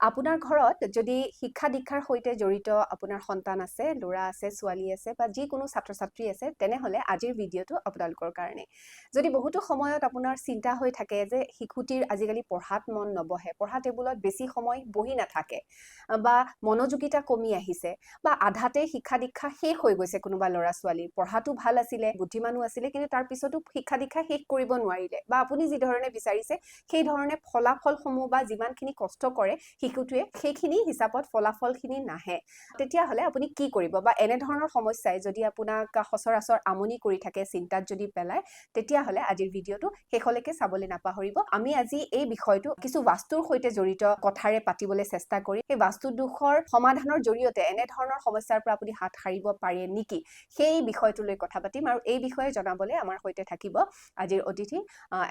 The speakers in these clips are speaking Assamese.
আপোনাৰ ঘৰত যদি শিক্ষা দীক্ষাৰ সৈতে জড়িত আপোনাৰ সন্তান আছে, ল'ৰা আছে, ছোৱালী আছে বা যিকোনো ছাত্ৰ-ছাত্ৰী আছে, তেনেহ'লে আজিৰ ভিডিঅ'টো আপোনালোকৰ কাৰণে। যদি বহুতো সময়ত আপোনাৰ চিন্তা হৈ থাকে যে শিশুটিৰ আজিকালি পঢ়াত মন নবহে, পঢ়া টেবুলত বেছি সময় বহি নাথাকে বা মনোযোগিতা কমি আহিছে বা আধাতে শিক্ষা দীক্ষা শেষ হৈ গৈছে কোনোবা ল'ৰা-ছোৱালীৰ, পঢ়াটো ভাল আছিলে, বুদ্ধিমানো আছিলে, কিন্তু তাৰ পিছতো শিক্ষা দীক্ষা শেষ কৰিব নোৱাৰিলে বা আপুনি যি ধৰণে বিচাৰিছে সেই ধৰণে ফলাফলসমূহ বা যিমানখিনি কষ্ট কৰে শিশুটোৱে সেইখিনি হিচাপত ফলাফলখিনি নাহে, তেতিয়াহ'লে আপুনি কি কৰিব বা এনেধৰণৰ সমস্যাই যদি আপোনাক সচৰাচৰ আমনি কৰি থাকে, চিন্তাত যদি পেলায়, তেতিয়াহ'লে আজিৰ ভিডিঅ'টো শেষলৈকে চাবলৈ নাপাহৰিব। আমি আজি এই বিষয়টো কিছু বাস্তুৰ সৈতে জড়িত কথাৰে পাতিবলৈ চেষ্টা কৰিম। সেই বাস্তু দোষৰ সমাধানৰ জৰিয়তে এনেধৰণৰ সমস্যাৰ পৰা আপুনি হাত সাৰিব পাৰে নেকি, সেই বিষয়টোলৈ কথা পাতিম। আৰু এই বিষয়ে জনাবলৈ আমাৰ সৈতে থাকিব আজিৰ অতিথি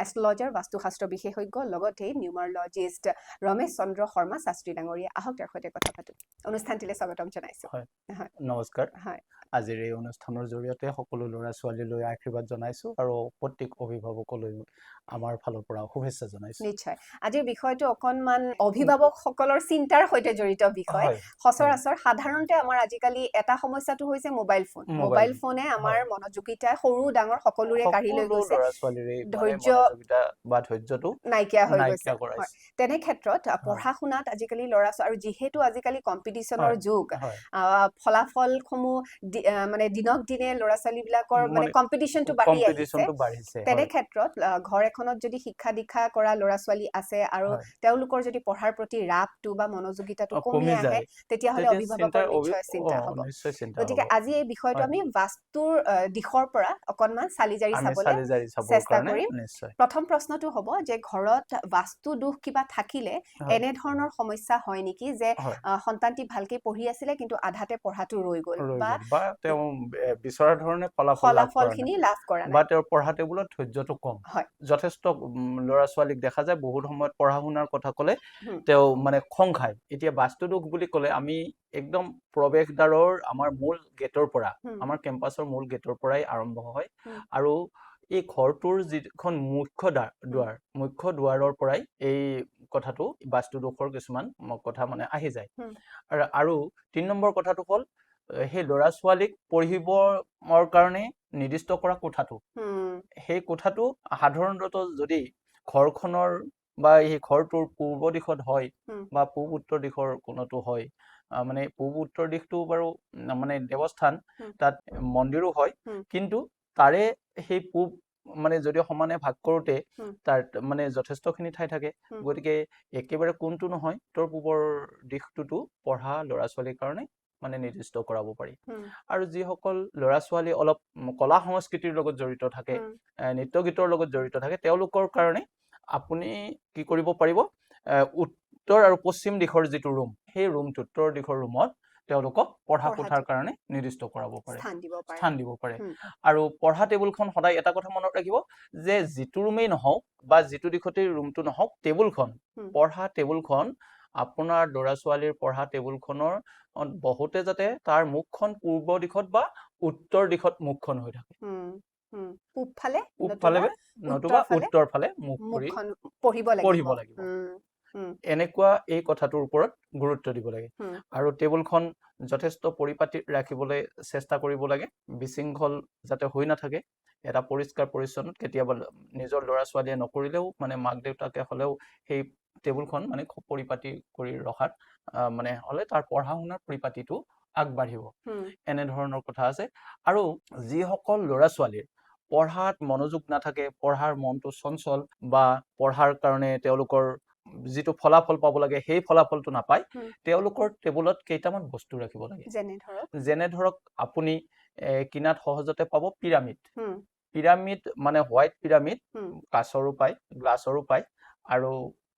এষ্ট্ৰলজাৰ, বাস্তুশাস্ত্ৰ বিশেষজ্ঞ, লগতে নিউমাৰলজিষ্ট ৰমেশ চন্দ্ৰ শৰ্মা শাস্ত্ৰী ডাঙৰীয়া। আহক তেওঁৰ সৈতে কথা পাতো। অনুষ্ঠানটিলৈ স্বাগতম জনাইছো। হয়, হয়, নমস্কাৰ। হয়। আজিৰ এই অনুষ্ঠানৰ জৰিয়তে সকলো ল'ৰা ছোৱালীলৈ আশীৰ্বাদ জনাইছো আৰু প্ৰত্যেক অভিভাৱকলৈ আমাৰ ফালৰ পৰা শুভেচ্ছা জনাইছো। নিশ্চয়। আজিৰ বিষয়টো অকণমান অভিভাৱকসকলৰ চিন্তাৰ সৈতে জড়িত বিষয়। হয়, সচৰাচৰ সাধাৰণতে আমাৰ আজিকালি এটা সমস্যাটো হৈছে মোবাইল ফোন। মোবাইল ফোনে আমাৰ হয়, মনোযোগিতা সৰু ডাঙৰ সকলোৰে কাঢ়ি লৈ সকলো গৈছে। ল'ৰা ছোৱালীৰে মানে ধৈৰ্য মনোযোগিতা বা ধৈৰ্যটো নাইকিয়া হৈ গৈছে। নাইকিয়া হয়, কৰাইছে। তেনে ক্ষেত্ৰত হয়, পঢ়া শুনাত আজিকালি ল'ৰা-ছোৱালী, আৰু যিহেতু আজিকালি কম্পিটিশ্যনৰ হয়, যুগ, হয়, ফলাফলসমূহ মানে দিনক দিনে ল'ৰা-ছোৱালীবিলাকৰ মানে কম্পিটিশ্যনটো বাঢ়ি আহিছে। কম্পিটিশ্যনটো বাঢ়িছে। তেনে হয়, ক্ষেত্ৰত ঘৰ এখনত যদি শিক্ষা দীক্ষা কৰা ল'ৰা-ছোৱালী আছে আৰু হয়, তেওঁলোকৰ যদি পঢ়াৰ প্ৰতি ৰাপটো বা মনোযোগিতাটো কমি কমি আহে, যায় তেতিয়াহ'লে তেতিয়া অভিভাৱকৰ নিশ্চয় চিন্তা হ'ব। নিশ্চয় চিন্তা হ'ব। গতিকে আজি এই বিষয়টো হয়, আমি বাস্তুৰ দিশৰ পৰা অকণমান চালি জাৰি আমি চাবলৈ চালি জাৰি চাবৰ চেষ্টা কাৰণে কৰিম। নিশ্চয়। প্ৰথম প্ৰশ্নটো হ'ব যে ঘৰত বাস্তু দোষ কিবা থাকিলে হয়, এনেধৰণৰ সমস্যা হয় নেকি, যে হয়, সন্তানটি ভালকে পঢ়ি আছিলে কিন্তু আধাতে পঢ়াটো ৰৈ গ'ল ৰৈ বা গ'ল বা তেওঁ বিচৰা ধৰণে ফলাফল লাভ কৰা নাই ফলাফলখিনি লাভ কৰা বা নাই। তেওঁৰ পঢ়া টেবুলত ধৈৰ্য্যটো কম। হয়। যথেষ্ট ল'ৰা ছোৱালীক দেখা যায় বহুত সময়ত পঢ়া শুনাৰ কথা ক'লে হুম, তেওঁ মানে খং খায়। এতিয়া বাস্তুদোষ বুলি ক'লে আমি একদম প্ৰৱেশদ্বাৰৰ আমাৰ মূল গেটৰ পৰা, হুম, আমাৰ কেম্পাছৰ মূল গেটৰ পৰাই আৰম্ভ হয় হুম, আৰু এই ঘৰটোৰ যিখন মুখ্য হুম, মুখ্য দুৱাৰৰ পৰাই এই কথাটো বাস্তুদোষৰ কিছুমান কথা মানে আহি যায়। হুম, আৰু ৩ নম্বৰ কথাটো হ'ল সেই ল'ৰা ছোৱালীক পঢ়িবৰ কাৰণে নিৰ্দিষ্ট কৰা কোঠাটো, হুম, সেই কোঠাটো সাধাৰণতে যদি ঘৰখনৰ বা এই ঘৰটোৰ পূৰ্ব দিশত হয় হুম, বা পূব উত্তৰ দিশৰ কোণতো হয়, মানে পূব উত্তৰ দিশটো বাৰু মানে দেৱস্থান, হুম, তাত মন্দিৰো হয়, হুম, কিন্তু তাৰে সেই পূব মানে যদি সমানে ভাগ কৰোঁতে হুম, তাৰ মানে যথেষ্টখিনি ঠাই থাকে। হুম, গতিকে একেবাৰে কোনটো নহয়, উত্তৰ পূবৰ দিশটোতো পঢ়া ল'ৰা ছোৱালীৰ কাৰণে মানে নিৰ্দিষ্ট কৰাব পাৰি। হুম, আৰু যিসকল ল'ৰা ছোৱালী অলপ কলা সংস্কৃতিৰ লগত জড়িত থাকে, হুম, নৃত্য গীতৰ লগত জড়িত থাকে, তেওঁলোকৰ কাৰণে আপুনি কি কৰিব পাৰিব, উত্তৰ আৰু পশ্চিম দিশৰ যিটো ৰুম, সেই ৰুমটো উত্তৰ দিশৰ ৰুমত তেওঁলোকক পঢ়া পঢ়াটো কোঠাৰ কাৰণে নিৰ্দিষ্ট কৰাব পাৰে, স্থান দিব পাৰে। স্থান দিব পাৰে। হুম, আৰু পঢ়া টেবুলখন সদায় এটা কথা মনত ৰাখিব যে যিটো ৰুমেই নহওক বা যিটো দিশতেই ৰুমটো নহওক, টেবুলখন, হুম, পঢ়া টেবুলখন, আপোনাৰ ল'ৰা ছোৱালীৰ পঢ়া টেবুলখনৰ বহুতে যাতে তাৰ মুখখন পূৰ্ব দিশত বা উত্তৰ দিশত মুখখন হৈ থাকে। হুম, হুম। পূব ফালে পূবফালে নতুবা উত্তৰ ফালে মুখ কৰি মুখখন পঢ়িব লাগিব। লাগিব। হুম, হুম, এনেকুৱা এই কথাটোৰ ওপৰত গুৰুত্ব দিব লাগে। হুম, আৰু টেবুলখন যথেষ্ট পৰিপাটি ৰাখিবলৈ চেষ্টা কৰিব লাগে, বিশৃংখল যাতে হৈ নাথাকে। এটা পৰিষ্কাৰ পৰিচ্ছন্ন, কেতিয়াবা নিজৰ ল'ৰা ছোৱালীয়ে নকৰিলেও মানে মাক দেউতাকে হ'লেও সেই টেবুলখন মানে খুব পৰিপাটি কৰি ৰখাত মানে হ'লে তাৰ পঢ়া শুনাৰ পৰিপাটিটো আগবাঢ়িব। হুম, এনেধৰণৰ কথা আছে। আৰু যিসকল ল'ৰা ছোৱালীৰ পঢ়াত মনোযোগ নাথাকে, পঢ়াৰ মনটো চঞ্চল বা পঢ়াৰ কাৰণে তেওঁলোকৰ যিটো ফলাফল পাব লাগে সেই ফলাফলটো নাপায়, হুম, তেওঁলোকৰ টেবুলত কেইটামান বস্তু ৰাখিব লাগে। যেনে ধৰক যেনে ধৰক আপুনি কিনাত সহজতে পাব পিৰামিড। হুম, পিৰামিড মানে হোৱাইট পিৰামিড, হুম, কাঁচৰো পায়, গ্লাছৰো পায়, আৰু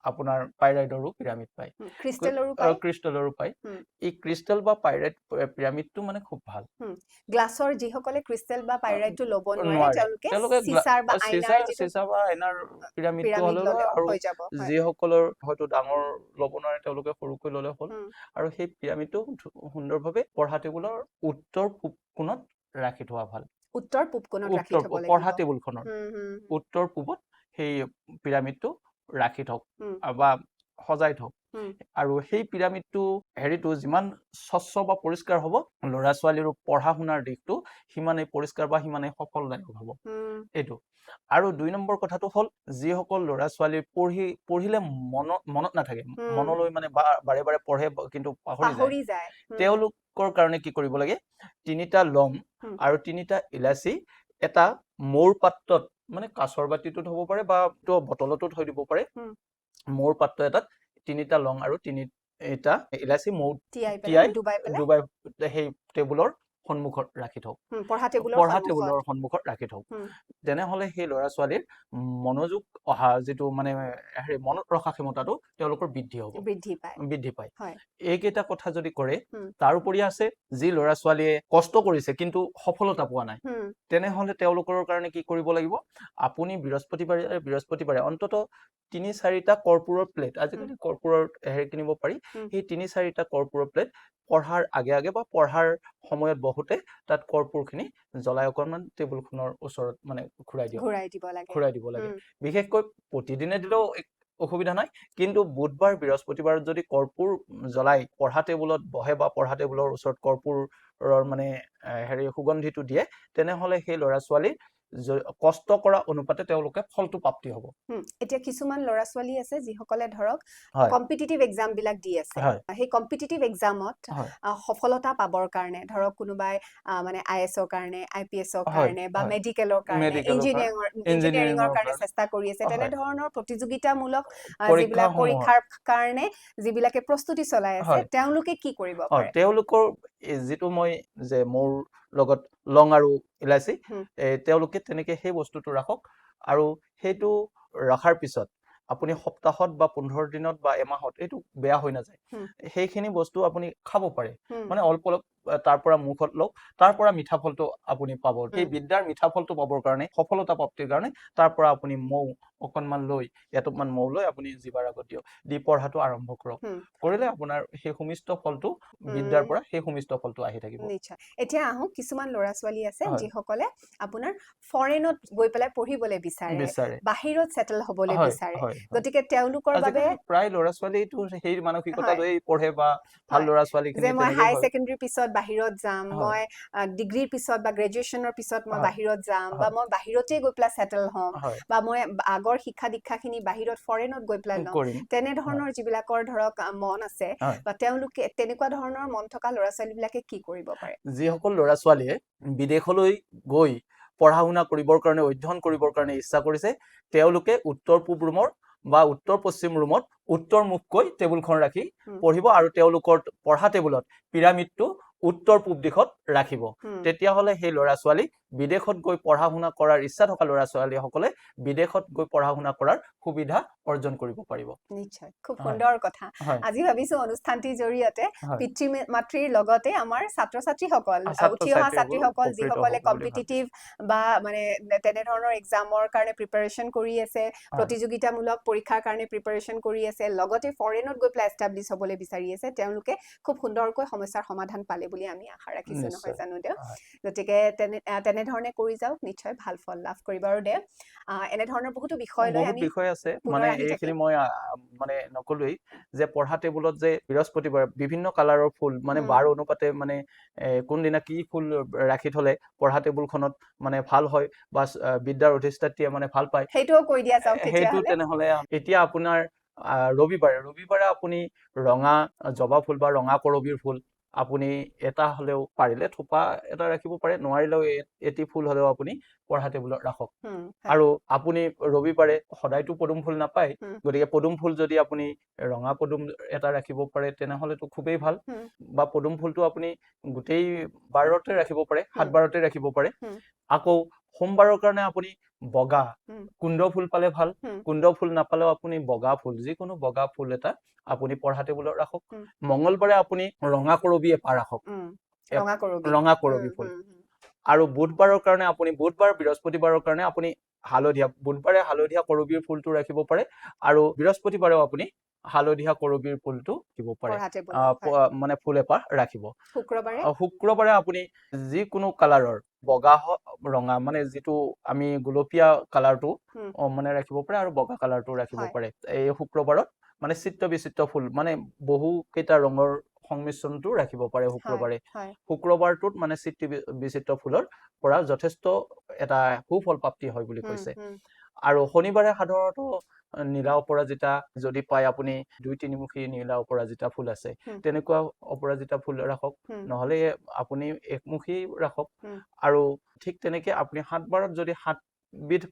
আপোনাৰ পাইৰাইডৰো পিৰামিড পায়, হুম, ক্ৰিষ্টেলৰো পায়। ক্ৰিষ্টেলৰো পায়। হুম, এই ক্ৰিষ্টেল বা পাইৰাইড পিৰামিডটো মানে খুব ভাল। হুম। গ্লাছৰ যিসকলে ক্ৰিষ্টেল বা পাইৰাইটটো ল'ব নোৱাৰে, নোৱাৰে, তেওঁলোকে চিচাৰ বা আইনাৰ যিটো চিচা বা আইনাৰ পিৰামিডটো পিৰামিড হ'লেও লয়। ল'লেও আৰু হৈ যাব। হয়। যিসকলৰ হয়তো ডাঙৰ ল'ব নোৱাৰে তেওঁলোকে সৰুকৈ ল'লে হ'ল। হুম, আৰু সেই পিৰামিডটো সুন্দৰভাৱে পঢ়া টেবুলৰ উত্তৰ পূব কোণত ৰাখি থোৱা ভাল। উত্তৰ পূব কোণত ৰাখি থ'ব লাগিব। পঢ়া টেবুলখনৰ হুম, হুম, উত্তৰ পূবত সেই পিৰামিডটো ৰাখি থওক হুম, বা সজাই থওক। হুম, আৰু সেই পিৰামিডটো হেৰিটো যিমান স্বচ্ছ বা পৰিষ্কাৰ হ'ব ল'ৰা ছোৱালীৰ পঢ়া শুনাৰ দিশটো সিমানেই পৰিষ্কাৰ বা সিমানেই সফলদায়ক হ'ব হুম, এইটো আৰু 2 নম্বৰ কথাটো হ'ল যিসকল ল'ৰা ছোৱালী পঢ়িলে মনত নাথাকে হুম, মনলৈ মানে বাৰে বাৰে পঢ়ে কিন্তু পাহৰি যায় পাহৰি যায়। তেওঁলোকৰ কাৰণে কি কৰিব লাগে 3টা লং হুম, আৰু 3টা ইলাচি এটা মৌৰ পাত্ৰত মানে কাঁচৰ বাতিটোত হ'ব পাৰে বা বটলতো থৈ দিব পাৰে হুম, মৌৰ পাত্ৰ এটাত 3টা লং আৰু 3টা ইলাচি মৌ তিয়াই পেলাই, তিয়াই ডুবাই পেলাই, ডুবাই সেই টেবুলৰ সন্মুখত ৰাখি থওক পঢ়া টেবুলৰ পঢ়া সন্মুখত। টেবুলৰ সন্মুখত ৰাখি থওক হুম, তেনেহ'লে সেই ল'ৰা ছোৱালীৰ মনোযোগ অহা যিটো মানে হেৰি মনত ৰখা ক্ষমতাটো তেওঁলোকৰ বৃদ্ধি পায়। বৃদ্ধি পায় হয়। এইকেইটা কথা যদি কৰে হুম, তাৰোপৰি আছে যি ল'ৰা ছোৱালীয়ে কষ্ট কৰিছে কিন্তু সফলতা পোৱা নাই হুম, তেনেহ'লে তেওঁলোকৰ কাৰণে কি কৰিব লাগিব আপুনি বৃহস্পতিবাৰে অন্তত 3-4টা কৰ্পূৰৰ প্লেট আজিকালি কৰ্পূৰৰ হেৰি কিনিব পাৰি হুম, সেই 3-4টা কৰ্পূৰৰ প্লেট পঢ়াৰ আগে আগে বা পঢ়াৰ সময়ত বহুতে তাত কৰ্পূৰখিনি জ্বলাই অকণমান টেবুলখনৰ ওচৰত মানে ঘূৰাই দিব লাগে। দিব লাগে হুম, বিশেষকৈ প্ৰতিদিনে দিলেও অসুবিধা নাই কিন্তু বুধবাৰ বৃহস্পতিবাৰত যদি কৰ্পূৰ জ্বলাই পঢ়া টেবুলত বহে বা পঢ়া টেবুলৰ ওচৰত কৰ্পূৰৰ মানে হেৰি সুগন্ধিটো দিয়ে তেনেহ'লে সেই ল'ৰা ছোৱালী কষ্ট কৰা অনুপাতে তেওঁলোকে ফলটো প্ৰাপ্তি হ'ব এতিয়া কিছুমান ল'ৰা ছোৱালী আছে যিসকলে ধৰক হয় কম্পিটিটিভ এক্সাম বিলাক দি আছে হয় সেই কম্পিটিটিভ এক্সামত হয় সফলতা পাবৰ কাৰণে ধৰক কোনোবাই মানে IAS-ৰ কাৰণে IPS-ৰ হয় কাৰণে বা হয় মেডিকেলৰ কাৰণে মেডিকেলৰ ইঞ্জিনিয়াৰিঙৰ ইঞ্জিনিয়াৰিঙৰ কাৰণে চেষ্টা কৰি আছে হয় তেনেধৰণৰ প্ৰতিযোগিতামূলক যিবিলাক পৰীক্ষাসমূহত পৰীক্ষাৰ কাৰণে যিবিলাকে প্ৰস্তুতি চলাই আছে হয় তেওঁলোকে কি কৰিব পাৰে? তেওঁলোকৰ যিটো মই যে মোৰ লগত লং আৰু ইলাচি হুম, তেওঁলোকে তেনেকে সেই বস্তুটো ৰাখক আৰু সেইটো ৰখাৰ পিছত আপুনি সপ্তাহত বা 15 দিনত বা এমাহত এইটো বেয়া হৈ নাযায় হুম, সেইখিনি বস্তু আপুনি খাব পাৰে হুম, মানে অলপ অলপ তাৰ পৰা মুখত লওক তাৰ পৰা মিঠা ফলটো আপুনি পাব সেই হুম, বিদ্যাৰ মিঠা ফলটো পাবৰ কাৰণে সফলতা প্ৰাপ্তিৰ কাৰণে তাৰ পৰা আপুনি মৌ অকণমান লৈ এটোপমান মৌ লৈ আপুনি জিভাৰ আগত দিয়ক দি পঢ়াটো আৰম্ভ কৰক হুম, কৰিলে আপোনাৰ সেই সুমিষ্ট ফলটো বিদ্যাৰ হুম, পৰা সেই সুমিষ্ট ফলটো আহি থাকিব নিশ্চয়। এতিয়া আহোঁ কিছুমান ল'ৰা ছোৱালী আছে হয় যিসকলে আপোনাৰ ফৰেনত গৈ পেলাই পঢ়িবলৈ বিচাৰে বিচাৰে বাহিৰত ছেটেল হ'বলৈ হয় বিচাৰে হয় হয় গতিকে তেওঁলোকৰ বাবে আজিকালি প্ৰায় ল'ৰা ছোৱালীটো সেই মানসিকতা হয় লৈয়ে পঢ়ে বা ভাল হয় ল'ৰা যে ছোৱালীখিনি মই তেনেকেই হাই হয় ছেকেণ্ডেৰীৰ পিছত বাহিৰত যাম হয় মই ডিগ্ৰীৰ পিছত বা গ্ৰেজুৱেশ্যনৰ পিছত মই হয় বাহিৰত যাম বা হয় মই বাহিৰতেই গৈ পেলাই ছেটেল হ'ম হয় বা মই আগৰ শিক্ষা দীক্ষাখিনি বাহিৰত ফৰেনত গৈ পেলাই ল'ম কৰিম হয় তেনেধৰণৰ যিবিলাকৰ ধৰক মন আছে হয় বা তেওঁলোকে তেনেকুৱা ধৰণৰ মন থকা ল'ৰা ছোৱালীবিলাকে কি কৰিব পাৰে? যিসকল ল'ৰা ছোৱালীয়ে বিদেশলৈ গৈ পঢ়া শুনা কৰিবৰ কাৰণে অধ্যয়ন কৰিবৰ কাৰণে ইচ্ছা কৰিছে তেওঁলোকে উত্তৰ পূব ৰুমৰ বা উত্তৰ পশ্চিম ৰুমত উত্তৰমুখকৈ টেবুলখন ৰাখি হুম, পঢ়িব আৰু তেওঁলোকৰ পঢ়া টেবুলত পিৰামিডটো উত্তৰ পূব দিশত ৰাখিব হুম, তেতিয়াহ'লে সেই ল'ৰা ছোৱালী বিদেশত গৈ পঢ়া শুনা কৰাৰ ইচ্ছা থকা ল'ৰা ছোৱালীসকলে বিদেশত গৈ পঢ়া শুনা কৰাৰ সুবিধা অৰ্জন কৰিব পাৰিব নিশ্চয় খুব হয় সুন্দৰ কথা হয় আজি ভাবিছো অনুষ্ঠানটিৰ জৰিয়তে হয় পিতৃ মাতৃৰ লগতে আমাৰ ছাত্ৰ ছাত্ৰীসকল ছাত্ৰ উঠি অহা ছাত্ৰীসকলো ছাত্ৰীসকল উপকৃত যিসকলে হ'ব বুলি কম্পিটিটিভ ভাবিছো বা মানে তেনেধৰণৰ এক্সামৰ কাৰণে প্ৰিপাৰেশ্যন কৰি আছে হয় প্ৰতিযোগিতামূলক পৰীক্ষাৰ কাৰণে প্ৰিপাৰেশ্যন কৰি আছে লগতে ফৰেনত গৈ পেলাই এষ্টাব্লিছ হ'বলৈ বিচাৰি আছে তেওঁলোকে খুব সুন্দৰকৈ সমস্যাৰ সমাধান পালে বুলি আমি আশা ৰাখিছো নহয় নিশ্চয় জানো দেও হয় গতিকে তেনেধৰণে কৰি যাওক নিশ্চয় ভাল ফল লাভ কৰিব আৰু দেও এনেধৰণৰ বহুতো বিষয় লৈ বহুত আমি বিষয় আছে পুনৰ মানে আহি থাকিম এইখিনি মই মানে নকলোৱেই যে পঢ়া টেবুলত যে বৃহস্পতিবাৰ বিভিন্ন কালাৰৰ ফুল মানে হুম, বাৰ অনুপাতে মানে কোনদিনা কি ফুল ৰাখি থলে পঢ়া টেবুলখনত মানে ভাল হয় বা বিদ্যাৰ অধিষ্ঠাত্ৰীয়ে মানে ভাল পায় সেইটোও কৈ দিয়া যাওক সেইটো তেতিয়াহ'লে তেনেহ'লে এতিয়া আপোনাৰ ৰবিবাৰে আপুনি ৰঙা জবা ফুল বা ৰঙা কৰবীৰ ফুল আপুনি এটা হ'লেও পাৰিলে থোপা এটা ৰাখিব পাৰে নোৱাৰিলেও এটি ফুল হ'লেও আপুনি পঢ়া টেবুলত ৰাখক হয় আৰু আপুনি ৰবিবাৰে সদায়তো পদুম ফুল নাপায় হুম, গতিকে পদুম ফুল যদি আপুনি ৰঙা পদুম এটা ৰাখিব পাৰে তেনেহ'লেতো খুবেই ভাল হুম, বা পদুম ফুলটো আপুনি গোটেই বাৰতে ৰাখিব পাৰে 7 হুম, বাৰতে ৰাখিব পাৰে হুম, আকৌ সোমবাৰৰ কাৰণে আপুনি বগা হুম, কুন্দ ফুল পালে ভাল হুম, কুন্দ ফুল নাপালেও আপুনি বগা ফুল যিকোনো বগা ফুল এটা আপুনি পঢ়া টেবুলত ৰাখক হুম, মঙ্গলবাৰে আপুনি ৰঙা কৰবী এপাহ ৰাখক হুম, এপ- ৰঙা কৰবী ৰঙা হুম, কৰবী ফুল হুম, হুম, আৰু বুধবাৰৰ কাৰণে আপুনি বুধবাৰ বৃহস্পতিবাৰৰ কাৰণে আপুনি বুধবাৰে হালধীয়া কৰবীৰ ফুলটো ৰাখিব পাৰে আৰু বৃহস্পতিবাৰেও আপুনি হালধীয়া কৰবীৰ ফুলটো ৰাখিব পাৰে পঢ়া টেবুলত হয় মানে ফুল এপাহ ৰাখিব শুক্ৰবাৰে শুক্ৰবাৰে আপুনি যিকোনো কালাৰৰ বগা ৰঙা মানে যিটো আমি গোলপীয়া কালাৰটো হুম, মানে ৰাখিব পাৰে আৰু বগা কালাৰটো ৰাখিব হয় পাৰে এই শুক্ৰবাৰত মানে চিত্ৰ বিচিত্ৰ ফুল মানে বহু কেইটা ৰঙৰ সংমিশ্ৰণটো ৰাখিব পাৰে হয় শুক্ৰবাৰে হয় শুক্ৰবাৰটোত মানে চিত্ৰ বিচিত্ৰ ফুলৰ পৰা যথেষ্ট এটা সুফল প্ৰাপ্তি হয় বুলি হুম কৈছে হুম আৰু শনিবাৰে সাধাৰণতে নীলা অপৰাজিতা যদি পায় আপুনি 2-3মুখী নীলা অপৰাজিতা ফুল আছে হুম তেনেকুৱা অপৰাজিতা ফুল ৰাখক হুম নহলে আপুনি একমুখী ৰাখক হুম আৰু ঠিক তেনেকে আপুনি 7বাৰত যদি 7বিধ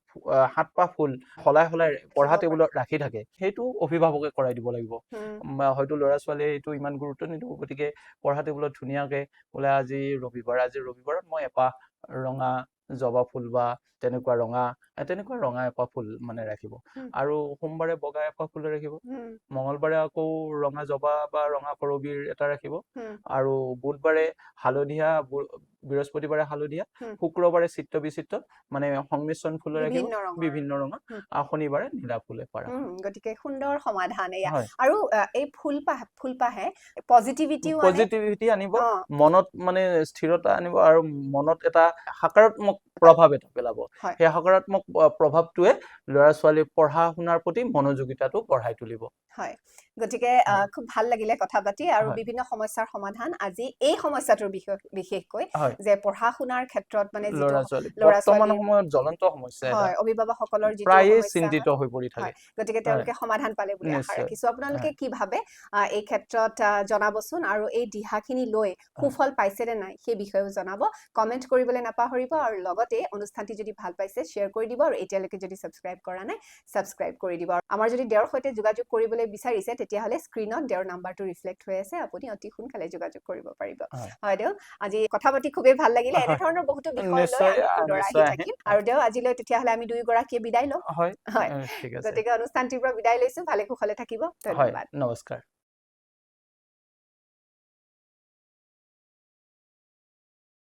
7পাহ ফুল সলাই সলাই পঢ়া ৰাখিব পাৰে টেবুলত ৰাখি থাকে সেইটো অভিভাৱকে কৰাই দিব লাগিব হুম হয়তো ল'ৰা ছোৱালীয়ে এইটো ইমান গুৰুত্ব নিদিব গতিকে পঢ়া টেবুলত ধুনীয়াকে বোলে আজি ৰবিবাৰত মই এপাহ ৰঙা জবা ফুল বা তেনেকুৱা ৰঙা এপাহ ফুল মানে ৰাখিব হুম আৰু সোমবাৰে বগা এপাহ ফুল ৰাখিব হুম মঙলবাৰে আকৌ ৰঙা জবা বা ৰঙা কৰবীৰ এটা ৰাখিব হুম আৰু বুধবাৰে হালধীয়া বৃহস্পতিবাৰে হালধীয়া হুম শুক্ৰবাৰে চিত্ৰ বিচিত্ৰ মানে সংমিশ্ৰণ ফুল ৰাখিব বিভিন্ন ৰঙৰ হুম শনিবাৰে নীলা ফুলে পাৰা গতিকে সুন্দৰ সমাধান এয়া হয় আৰু এই ফুলপাহে পজিটিভিটিও আনে পজিটিভিটি আনিব অ মনত মানে স্থিৰতা আনিব আৰু মনত এটা সকাৰাত্মক প্ৰভাৱ এটা পেলাব হয় সেই সকাৰাত্মক প্ৰভাৱটোৱে ল'ৰা ছোৱালীৰ পঢ়া শুনাৰ প্ৰতি মনোযোগিতাটো বঢ়াই তুলিব হয় গতিকে হয় খুব ভাল লাগিলে কথা পাতি আৰু হয় বিভিন্ন সমস্যাৰ সমাধান আজি এই সমস্যাটোৰ বিশেষকৈ হয় যে পঢ়া শুনাৰ ক্ষেত্ৰত মানে যিটো ল'ৰা ছোৱালী ল'ৰা বৰ্তমান ছোৱালীৰ সময়ত জ্বলন্ত সমস্যা এটা হয় অভিভাৱকসকলৰ যিটো প্ৰায়ে সমস্যা চিন্তিত হয় হৈ পৰি হয় থাকে গতিকে হয় তেওঁলোকে সমাধান পালে বুলি আশা নিশ্চয় ৰাখিছো আপোনালোকে হয় কি ভাবে এই ক্ষেত্ৰত জনাবচোন আৰু এই দিহাখিনি লৈ হয় সুফল পাইছে নে নাই সেই বিষয়েও জনাব কমেন্ট কৰিবলৈ নাপাহৰিব আৰু লগতে অনুষ্ঠানটি যদি ভাল পাইছে শ্বেয়াৰ কৰি দিব আৰু এতিয়ালৈকে যদি ছাবস্ক্ৰাইব কৰা নাই ছাবস্ক্ৰাইব কৰি দিব আৰু আমাৰ যদি দেওৰ সৈতে যোগাযোগ কৰিবলৈ বিচাৰিছে তেতিয়াহ'লে স্ক্ৰীনত দেওৰ নাম্বাৰটো ৰিফ্লেক্ট হৈ আছে আপুনি অতি সোনকালে যোগাযোগ কৰিব পাৰিব হয় হয় দেও আজি কথা পাতি খুবেই ভাল লাগিলে হয় এনেধৰণৰ বহুতো বিষয় লৈ নিশ্চয় আমি পুনৰ আহি নিশ্চয় আহিম থাকিম আৰু দেও আজিলৈ তেতিয়াহ'লে আমি দুয়োগৰাকীয়ে বিদায় লওঁ হয় হয় ঠিক আছে গতিকে অনুষ্ঠানটিৰ পৰা বিদায় লৈছো ভালে কুশলে থাকিব হয় ধন্যবাদ নমস্কাৰ